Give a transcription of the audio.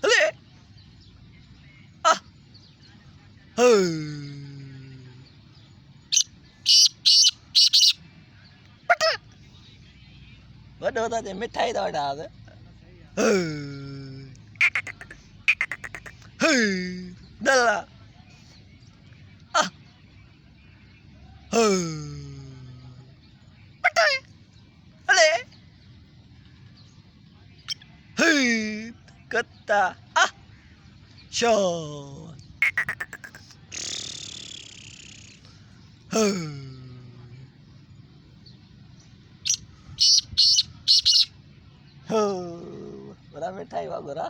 हले वॾो त थिए मिठाई था वठां दला हले कत्ता शॉन बड़ा मिठाई वागुरा